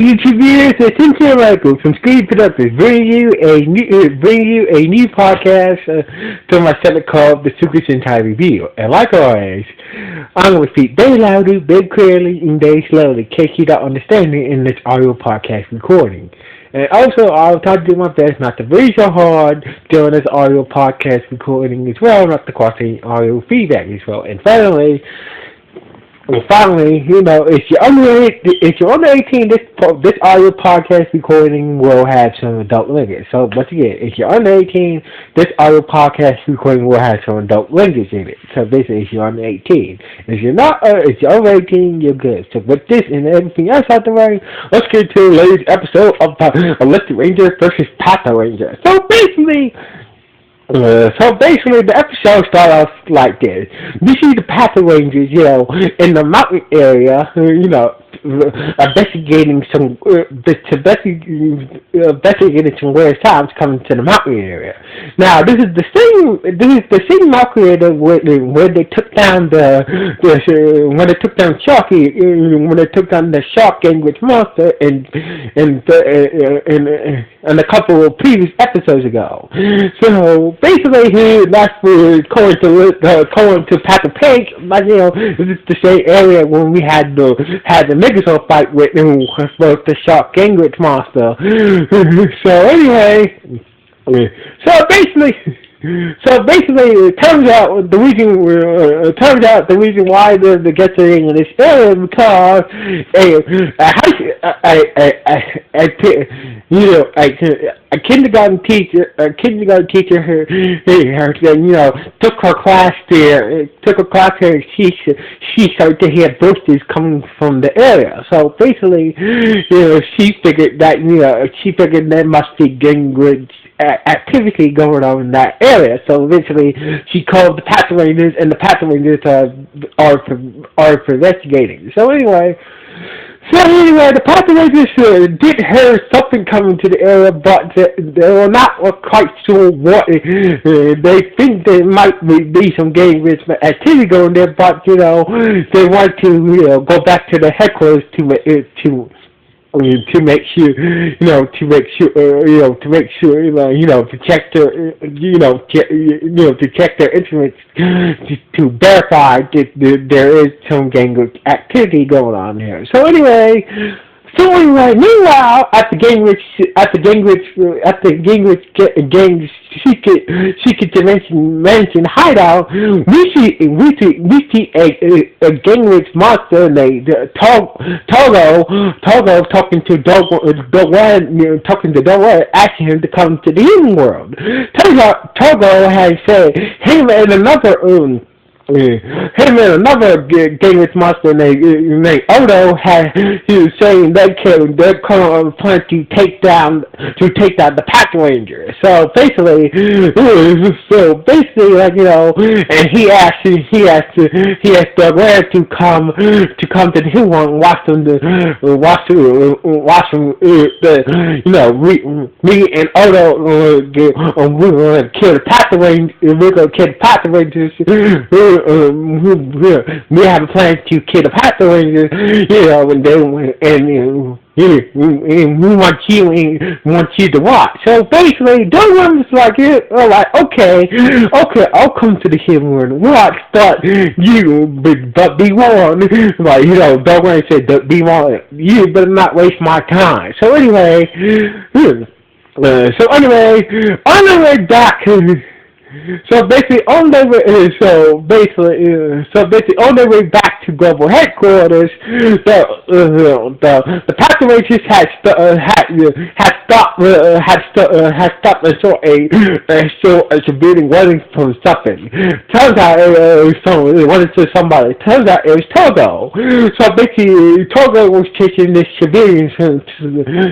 YouTube viewers, it's Sincere Michael from Screen Productions, bringing you a new podcast to my segment called The Super Sentai Review. And like always, I'm going to speak very loudly, very clearly, and very slowly, in case you don't understand me in this audio podcast recording. And also, I'll try to do my best not to breathe so hard during this audio podcast recording as well, not to cause any audio feedback as well. And finally, if you're under 18, this audio podcast recording will have some adult language. So, once again, if you're under 18, this audio podcast recording will have some adult language in it. So, basically, if you're under 18. If you're over 18, you're good. So, with this and everything else out the way, let's get to the latest episode of Lupinranger versus Patranger. So basically, the episode starts off like this. We see the Patrangers, in the mountain area, investigating some weird sounds coming to the mountain area. Now, this is the same mountain area where they took down the shark language monster and a couple of previous episodes ago. So basically, that's going to Patranger. This is the same area when we had the Megazord fight with the shark language monster. So anyway, So basically, it turns out the reason why they're getting in this area is because a kindergarten teacher took her class there. She started to hear voices coming from the area. So basically, she figured there must be gangrene activity going on in that area. So eventually, she called the Patrangers, and the Patrangers are investigating. So anyway, the Patrangers did hear something coming to the area, but they were not quite sure what. They think there might be some gangrene activity going there, but they want to go back to the headquarters to make sure, to check their instruments to verify that there is some gangrene activity going on here. So anyway, meanwhile, at the Gingrich secret dimension hideout, we see a Gingrich monster named Togo talking to Dowan, asking him to come to the human world. Turns out Togo has said him and another Gingrich monster named Odo he was saying they're planning to take down the Patranger. So basically, and he asked Douglas to come to the hill and watch them me and Odo we're gonna kill the Patranger. We're gonna kill the Patranger. We have a plan to kill the Patranger, and we want you to watch. So basically, Dolan was like, okay, I'll come to the hill and watch, but be warned, Dolan said, be warned, you better not waste my time. So anyway, on the way back. So basically, on their way back to global headquarters, the Patrangers had stopped and saw a civilian running from something. Turns out it was Togo. So basically, Togo was chasing this civilian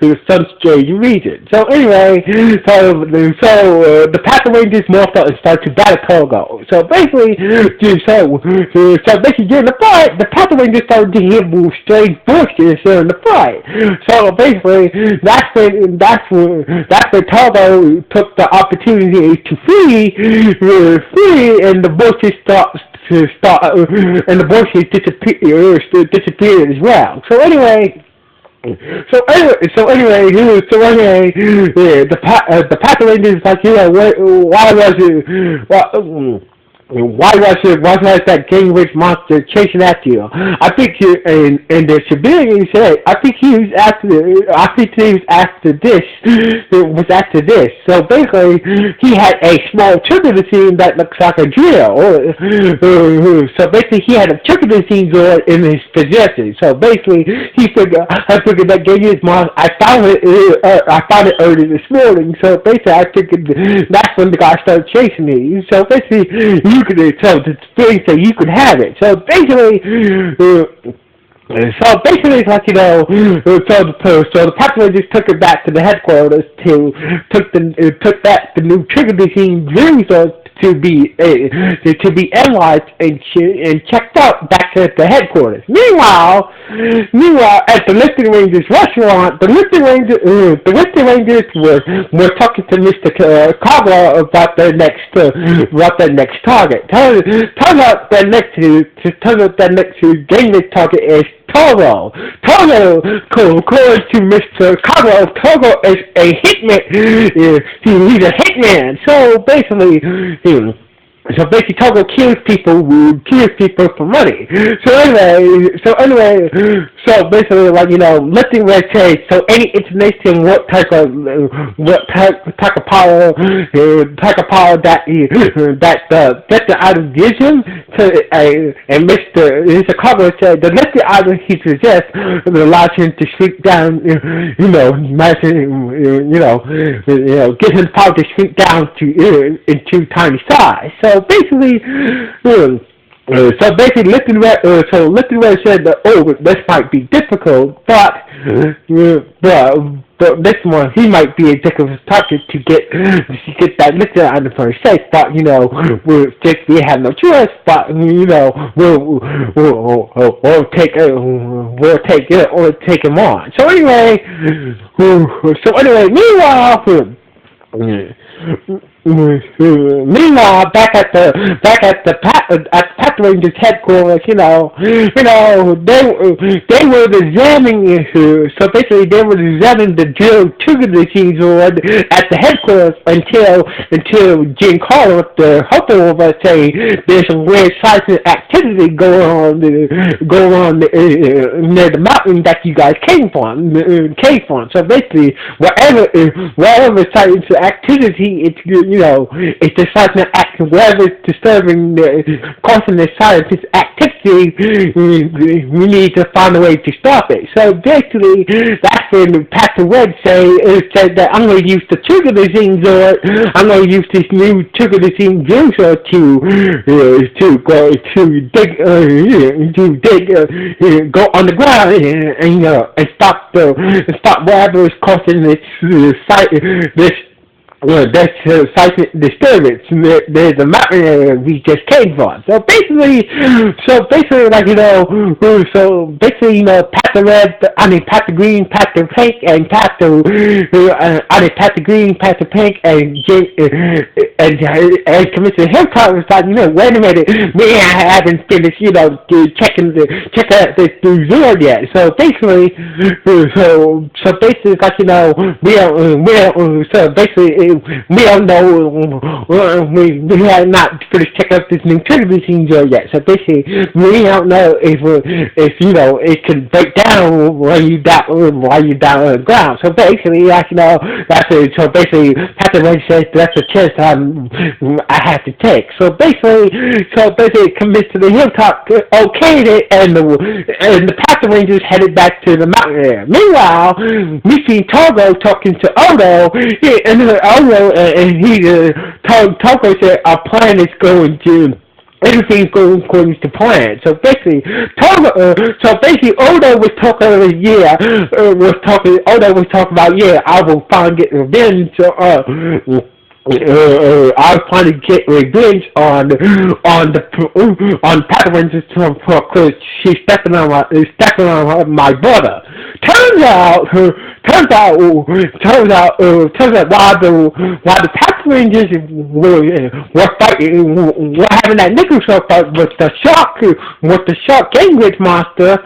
to some strange region. So anyway, the Patrangers morphed out and started to battle Togo. So basically, during the fight, the Patranger started to hear strange voices during the fight. So basically, that's when Togo took the opportunity to flee, and the voices disappeared as well. So anyway. The Patranger is like, why was it? Why was that Greenwich monster chasing after you? I think and the civilian said, I think he was after this. It was after this. So basically, he had a small trigger machine that looks like a drill. So basically, he had a trigger machine in his possession. So basically, I figured that Greenwich monster. I found it early this morning. So basically, I figured that's when the guy started chasing me. So basically, you could tell the thing that you could have it. So basically, it's like, so the Patranger just took it back to the headquarters took the new trigger machine to be analyzed and checked out back at the headquarters. Meanwhile, at the Lupinranger's restaurant, the Lupinrangers were talking to Mr. Kagura about their next target. Turns out that next Game's target is Togo. According to Mr. Kagura, Togo is a hitman. He's a hitman. So basically, Togo kills people for money. So basically, like, lifting red says, so any information what type of power that the item gives him and Mr. Cover said the lifting item he possesses allows him to shrink down, gives him power to shrink down into tiny size. So basically, Lifting Red said that, this might be difficult, but this one, he might be a difficult target to get that lifted out of her safe. But we have no choice. But we'll take him on. So anyway, meanwhile, back at the Patranger's headquarters, they were examining. So basically, they were examining the drill trigger machines at the headquarters until Giancarlo, the hotel over, say there's some weird seismic activity going on near the mountain that you guys came from. So basically, whatever seismic activity, it's the seismic action, whatever is disturbing, causing the seismic activity, we need to find a way to stop it. So basically, that's when Pastor Red said that I'm going to use the trigger machine I'm going to use this new trigger machine to go on the ground and stop whatever is causing this seismic disturbance. There's a mountain area we just came from. So basically, Pastor Green, Pastor Pink, and Pastor Green, Pastor Pink, and Commissioner Hilltop was like, wait a minute, we haven't finished, check out this new zone yet. So basically, we don't know. We have not finished checking out this new trigger machine yet. So basically, we don't know if it can break down while you down on the ground. So basically, that's it. So basically, Captain Red says that's a chance I have to take. So basically, Commissioner the Hilltop okayed it, and the Patrangers headed back to the mountain area. Meanwhile, we see Togo talking to Odo, and he Togo said our plan is going to. Everything's going according to plan. So basically, Odo was talking about, I will finally get revenge. I was trying to get revenge on Patranger because she's stepping on my brother. Turns out, while the Patrangers were fighting, were having that nickel shark fight with the shark Gingrich monster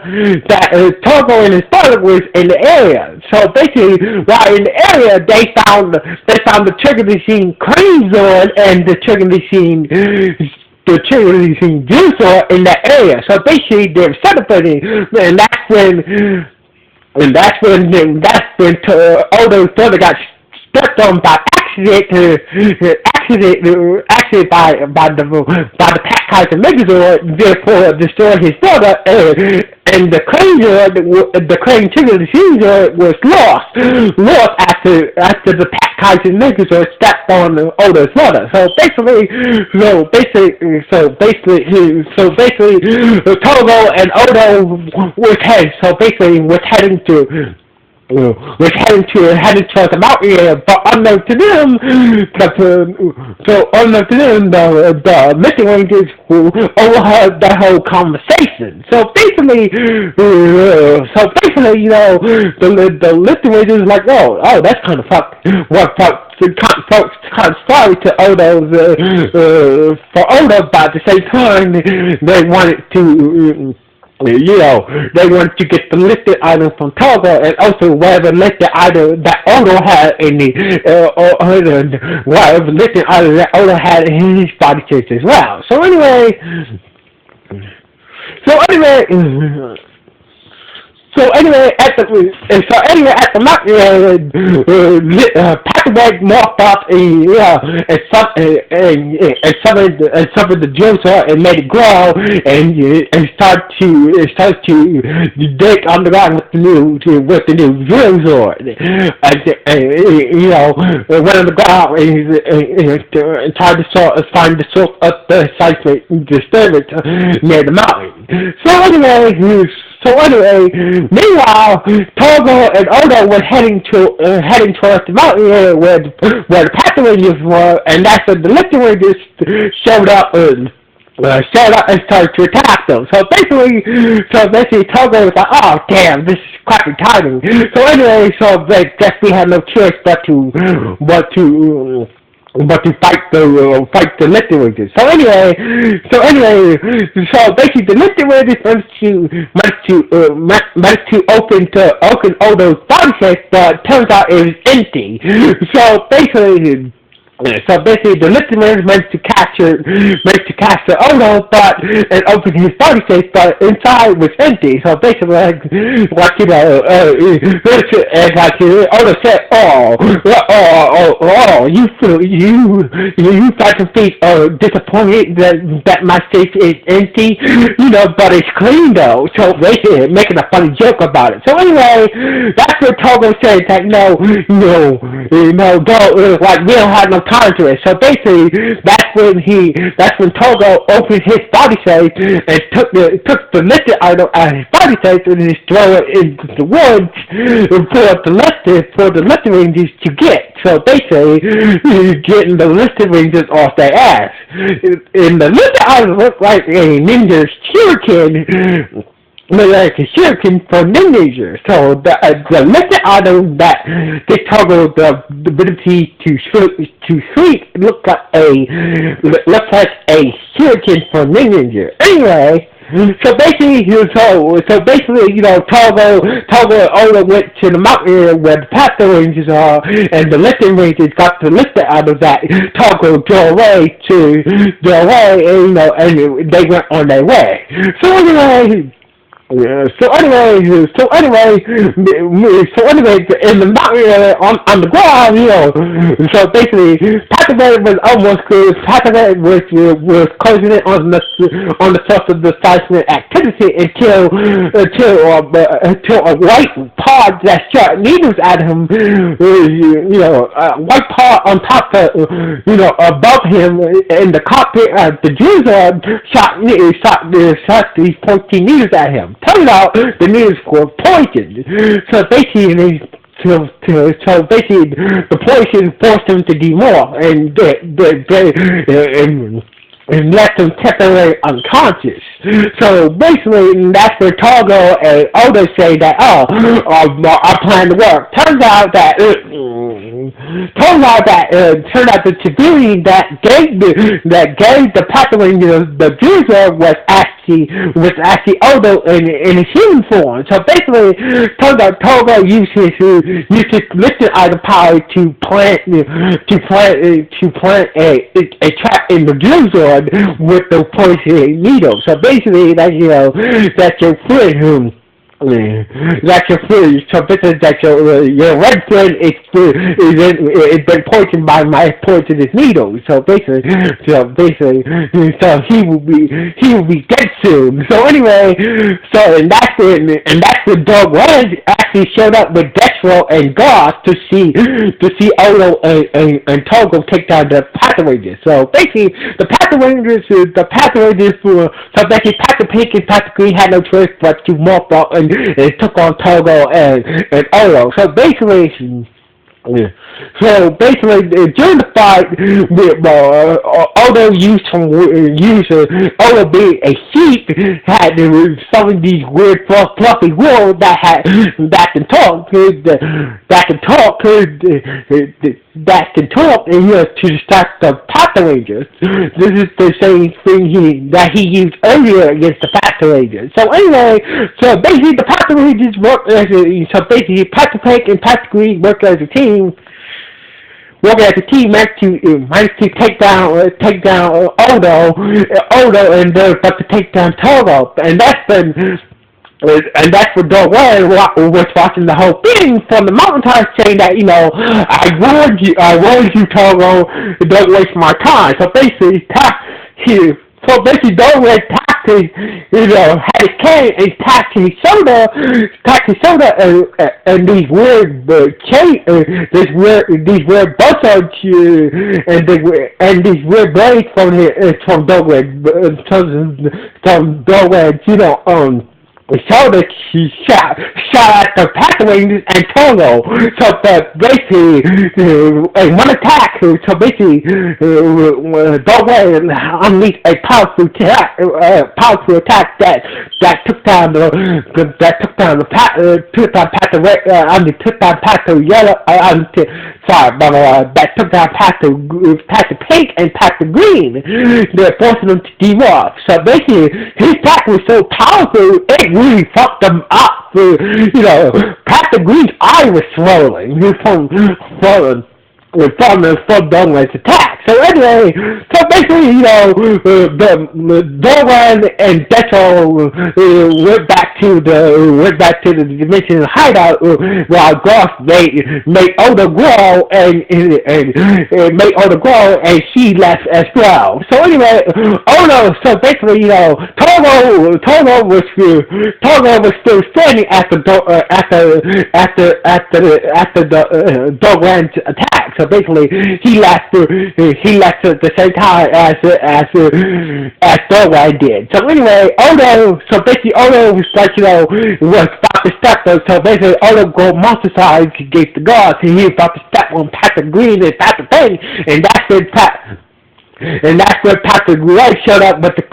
that Turbo and his brother was in the area. So basically, while in the area, they found the Trigger Machine Crane Zord and the Trigger Machine Juicer in that area. So basically, they were celebrating, and that's when Odo's brother got stepped on by accident by the Pat Kaiser Megazord, therefore destroyed his brother, and the Crane Trigger Machine was lost after the Pat Kaiser Megazord stepped on Odo's brother. So basically, Togo and Odo was heading towards the mountain area, but unknown to them, the Missing Rangers overheard the whole conversation. So basically, the Missing Rangers was like, oh, that's kind of fucked. Folks kind of sorry to Odo for Odo, but at the same time, they wanted to. They wanted to get the listed item from Togo, and also whatever listed item that Odo had in whatever listed item that Odo had in his body chase as well. So anyway, at the mountain, Patranger morphed up and summoned the Juicer and made it grow and started to dig underground with the new drilling sword. Went on the ground and tried to find the source of the seismic disturbance near the mountain. So anyway, meanwhile, Togo and Odo were heading towards the mountain area where the Patrangers were, and that's when the Lifting Rangers showed up and started to attack them. So basically, Togo was like, oh damn, this is crappy timing. So anyway, I guess we had no choice but to fight the Lifting Rangers. So basically, the Lifting Rangers managed to open Odo's body safe, but turns out it was empty. So basically, the Lifting Rangers managed to capture Odo, and open his body safe, but inside was empty. So basically, Odo said, you got to be disappointed that my safe is empty, but it's clean though. So basically, making a funny joke about it. So anyway, that's what Togo said that we don't have no time to it. So basically, that's when Togo opened his body safe and took the listed item out of his body safe and just throw it into the woods for the Lifting Rangers to get. So basically, getting the Lifting Rangers off their ass. And the listed item looked like a ninja shuriken. Like a shuriken for Ninja. So the listed item that gave Togo the ability to shriek looked like a shuriken for Ninja. Anyway, so basically, Togo and Odo went to the mountain area where the Patrangers are, and the Lifting Rangers got the listed item that Togo drove away, and they went on their way. So anyway, in the mountain area on the ground, so basically, Patranger was almost good. Patranger was closing in on the source of the seismic activity until a white pod that shot needles at him, a white pod on top of, above him in the cockpit, the Juicer shot these pointy needles at him. Turns out the needles were poisoned. So basically, the poison forced him to demorph and left him temporarily unconscious. So basically, that's where Togo and Odo say that, our plan to work. Turns out that turns out the civilian that gave the Patranger the Juicer was actually Odo in his human form. So basically, turns out Togo used his listen item power to plant a trap in the Juicer with the poison needle. So basically, that's your friend who. That's your friend. So basically, that your red friend is been poisoned by my poisonous needle. So basically, he will be dead soon. So anyway, and that's when Dog Red actually showed up with Destro and Goss to see Odo and Togo take down the Patrangers. So basically, the Patrangers so basically Patrick Pink and Patrick Green had no choice but to morph out and took on Togo and Odo. So basically, during the fight, Odo Odo being a sheep had some of these weird fluffy wolves that can talk and to distract the Patrangers. This is the same thing that he used earlier against the Patrangers. So anyway, basically the Patrangers work basically Patrick Pink and Patrick Green work as a team. Working as a team managed to take down Odo and but to take down Togo, and that's what Dog was watching the whole thing from the mountaintop, saying that I warned you Togo, don't waste my time. So basically, Dog had his cane and tapped his shoulder, and these weird buzzards and these weird blades from Dogwood, shoulder shot at the Patrangers and Togo. So basically, in one attack, Dogwood unleashed a powerful attack that took down Patrick Pink and Patrick Green. They're forcing them to debuff. So basically, his attack was so powerful, it really fucked them up. Patrick Green's eye was swollen from Dogman's attack. So anyway, basically, the Dogman and Deathstroke went back to the dimension hideout while Gross made Odo grow and she left as well. So anyway, Odo. So basically, Togo was still standing after the Dogman's attack. So basically, he left at the same time as Dogman did. So anyway, Odo was was about to step on. So basically, Odo go monster size against the gods, and he was about to step on Patrick Green and Patrick Payne, and that's when Patrick Red showed up with the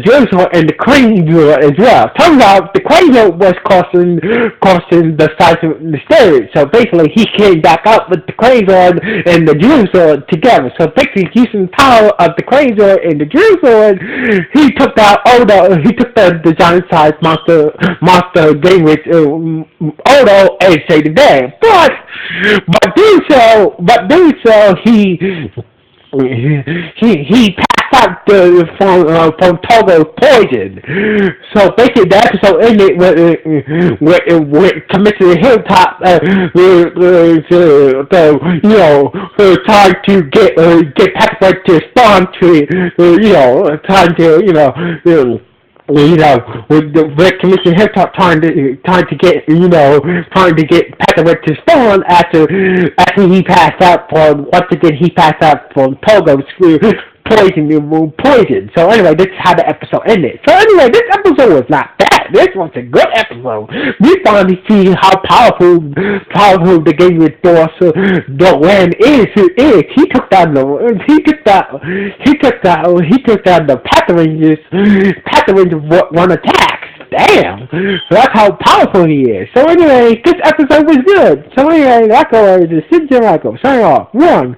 Jerusalem and the Crane as well. Turns out the Crane was costing the size of the stage. So basically, he came back up with the Crane and the Jerusalem together. So basically, using the power of the Crane and the Jerusalem, he took down Odo. He took the giant size monster game with Odo and saved the day. But doing so, he passed out from Togo's poison. So basically, the episode ended with Commissioner Hilltop, trying to get Patrick to respond to, with Commissioner Hilltop trying to get Patrick to spawn after he passed out from Togo's poison. So anyway, this is how the episode ended. So anyway, this episode was not bad. This was a good episode. We finally see how powerful the game with boss Dogman is. He took down the Patrangers one attack. damn, that's how powerful he is. So anyway, this episode was good. So anyway, like always, it's Sid Jericho. Sign off. 1,